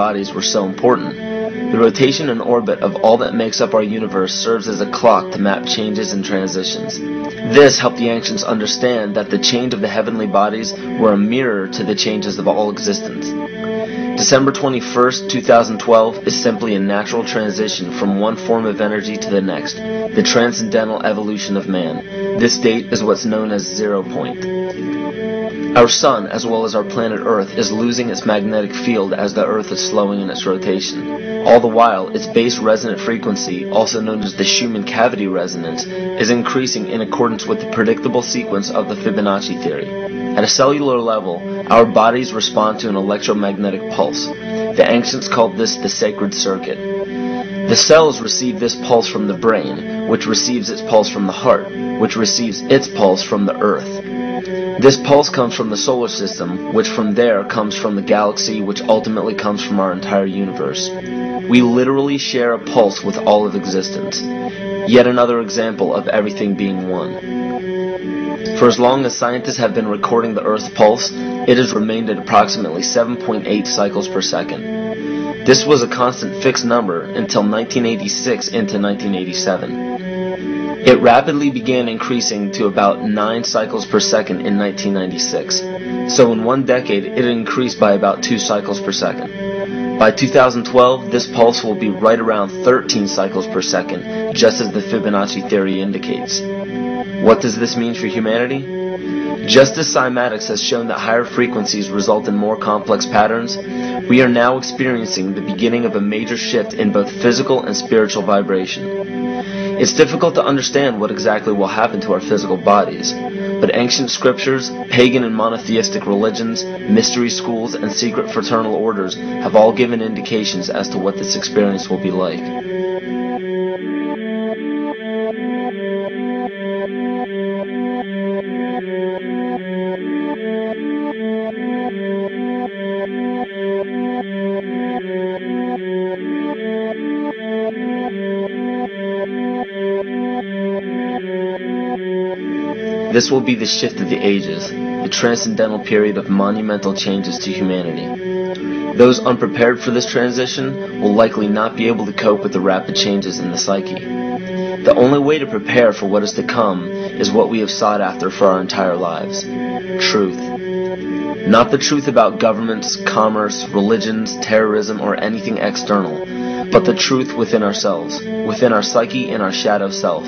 bodies were so important. The rotation and orbit of all that makes up our universe serves as a clock to map changes and transitions. This helped the ancients understand that the change of the heavenly bodies were a mirror to the changes of all existence. December 21st, 2012 is simply a natural transition from one form of energy to the next, the transcendental evolution of man. This date is what's known as 0 point. Our sun, as well as our planet Earth, is losing its magnetic field as the Earth is slowing in its rotation. All the while, its base resonant frequency, also known as the Schumann cavity resonance, is increasing in accordance with the predictable sequence of the Fibonacci theory. At a cellular level, our bodies respond to an electromagnetic pulse. The ancients called this the sacred circuit. The cells receive this pulse from the brain, which receives its pulse from the heart, which receives its pulse from the earth. This pulse comes from the solar system, which from there comes from the galaxy, which ultimately comes from our entire universe. We literally share a pulse with all of existence. Yet another example of everything being one. For as long as scientists have been recording the Earth's pulse, it has remained at approximately 7.8 cycles per second. This was a constant fixed number until 1986 into 1987. It rapidly began increasing to about 9 cycles per second in 1996. So in one decade, it increased by about 2 cycles per second. By 2012, this pulse will be right around 13 cycles per second, just as the Fibonacci theory indicates. What does this mean for humanity? Just as cymatics has shown that higher frequencies result in more complex patterns, we are now experiencing the beginning of a major shift in both physical and spiritual vibration. It's difficult to understand what exactly will happen to our physical bodies, but ancient scriptures, pagan and monotheistic religions, mystery schools, and secret fraternal orders have all given indications as to what this experience will be like. This will be the shift of the ages, the transcendental period of monumental changes to humanity. Those unprepared for this transition will likely not be able to cope with the rapid changes in the psyche. The only way to prepare for what is to come is what we have sought after for our entire lives: truth. Not the truth about governments, commerce, religions, terrorism, or anything external, but the truth within ourselves, within our psyche and our shadow self.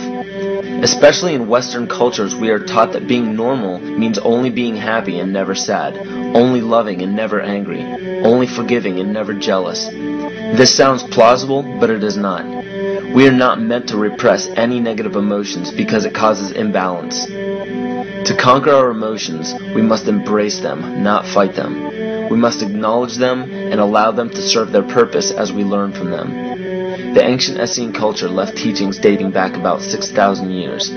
Especially in Western cultures, we are taught that being normal means only being happy and never sad, only loving and never angry, only forgiving and never jealous. This sounds plausible, but it is not. We are not meant to repress any negative emotions because it causes imbalance. To conquer our emotions, we must embrace them, not fight them. We must acknowledge them and allow them to serve their purpose as we learn from them. The ancient Essene culture left teachings dating back about 6,000 years.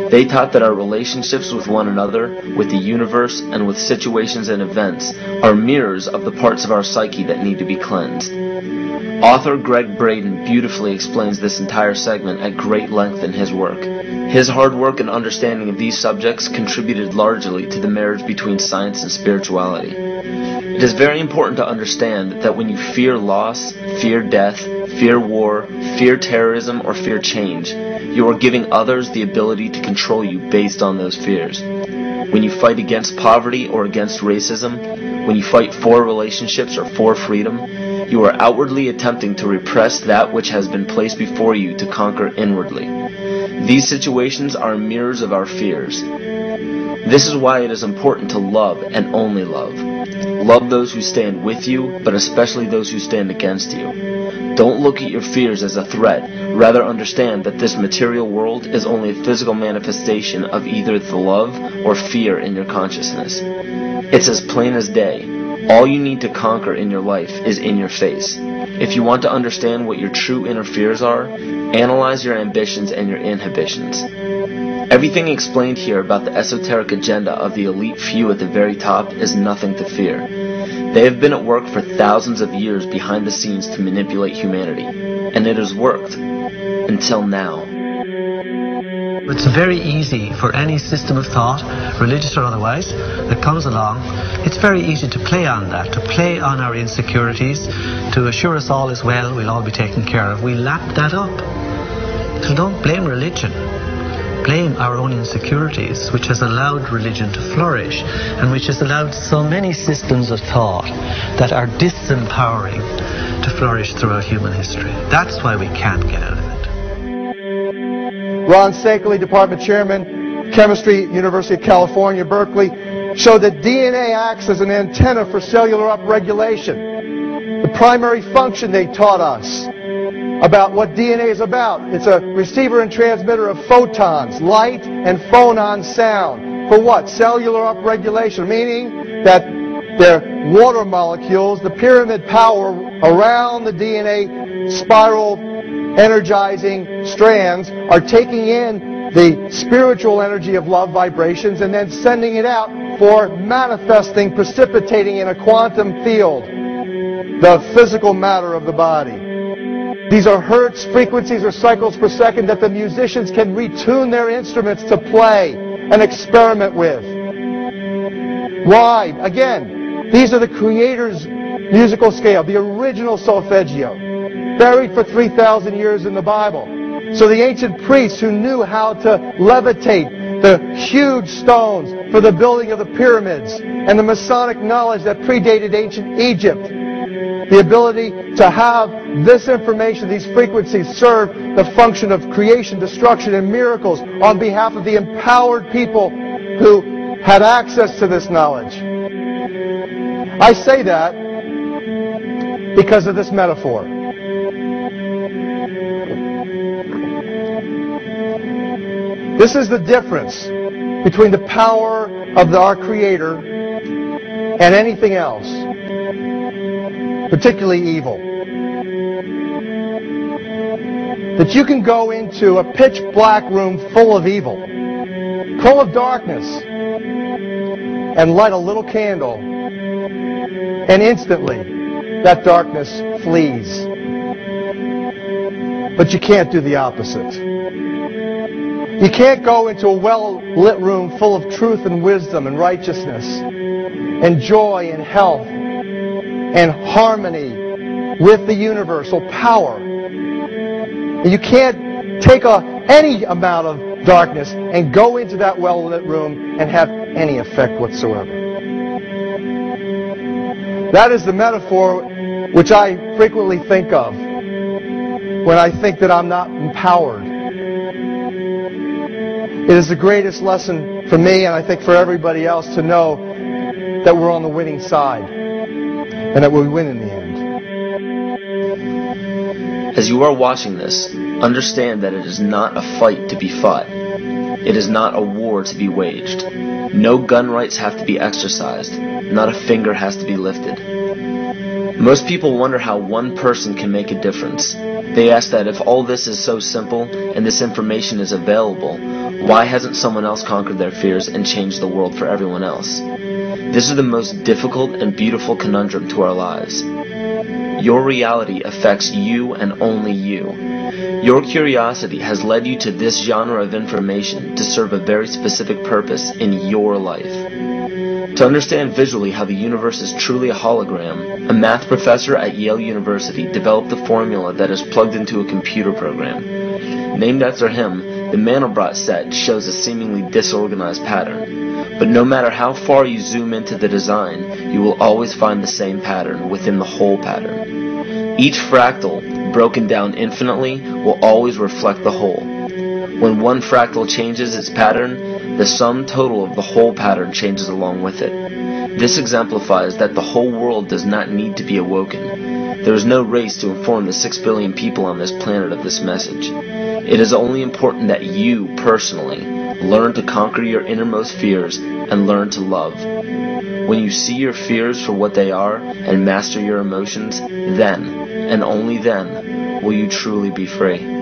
They taught that our relationships with one another, with the universe, and with situations and events are mirrors of the parts of our psyche that need to be cleansed. Author Greg Braden beautifully explains this entire segment at great length in his work. His hard work and understanding of these subjects contributed largely to the marriage between science and spirituality. It is very important to understand that when you fear loss, fear death, fear war, fear terrorism, or fear change, you are giving others the ability to control you based on those fears. When you fight against poverty or against racism, when you fight for relationships or for freedom, you are outwardly attempting to repress that which has been placed before you to conquer inwardly. These situations are mirrors of our fears. This is why it is important to love and only love. Love those who stand with you, but especially those who stand against you. Don't look at your fears as a threat. Rather understand that this material world is only a physical manifestation of either the love or fear in your consciousness. It's as plain as day. All you need to conquer in your life is in your face. If you want to understand what your true inner fears are, analyze your ambitions and your inhibitions. Everything explained here about the esoteric agenda of the elite few at the very top is nothing to fear. They have been at work for thousands of years behind the scenes to manipulate humanity, and it has worked. Until now. It's very easy for any system of thought, religious or otherwise, that comes along. It's very easy to play on that, to play on our insecurities, to assure us all is well, we'll all be taken care of. We lap that up. So don't blame religion. Blame our own insecurities, which has allowed religion to flourish and which has allowed so many systems of thought that are disempowering to flourish throughout human history. That's why we can't get out of it. Ron Sakeley, Department Chairman, Chemistry, University of California, Berkeley, showed that DNA acts as an antenna for cellular upregulation. The primary function they taught us about what DNA is about. It's a receiver and transmitter of photons, light, and phonon sound. For what? Cellular upregulation, meaning that their water molecules, the pyramid power around the DNA spiral energizing strands, are taking in the spiritual energy of love vibrations and then sending it out for manifesting, precipitating in a quantum field, the physical matter of the body. These are hertz, frequencies, or cycles per second that the musicians can retune their instruments to play and experiment with. Why? Again, these are the Creator's musical scale, the original solfeggio, buried for 3,000 years in the Bible. So the ancient priests who knew how to levitate the huge stones for the building of the pyramids, and the Masonic knowledge that predated ancient Egypt, the ability to have this information, these frequencies, serve the function of creation, destruction, and miracles on behalf of the empowered people who had access to this knowledge. I say that because of this metaphor. This is the difference between the power of our Creator and anything else, particularly evil. That you can go into a pitch black room full of evil, full of darkness, and light a little candle, and instantly that darkness flees. But you can't do the opposite. You can't go into a well-lit room full of truth and wisdom and righteousness and joy and health and harmony with the universal power. And you can't take any amount of darkness and go into that well-lit room and have any effect whatsoever. That is the metaphor which I frequently think of when I think that I'm not empowered. It is the greatest lesson for me, and I think for everybody else, to know that we're on the winning side and that we win in the end. As you are watching this, understand that it is not a fight to be fought. It is not a war to be waged. No gun rights have to be exercised. Not a finger has to be lifted. Most people wonder how one person can make a difference. They ask that if all this is so simple and this information is available, why hasn't someone else conquered their fears and changed the world for everyone else? This is the most difficult and beautiful conundrum to our lives. Your reality affects you and only you. Your curiosity has led you to this genre of information to serve a very specific purpose in your life. To understand visually how the universe is truly a hologram, a math professor at Yale University developed a formula that is plugged into a computer program. Named after him, the Mandelbrot set shows a seemingly disorganized pattern. But no matter how far you zoom into the design, you will always find the same pattern within the whole pattern. Each fractal, broken down infinitely, will always reflect the whole. When one fractal changes its pattern, the sum total of the whole pattern changes along with it. This exemplifies that the whole world does not need to be awoken. There is no race to inform the 6 billion people on this planet of this message. It is only important that you, personally, learn to conquer your innermost fears and learn to love. When you see your fears for what they are and master your emotions, then, and only then, will you truly be free.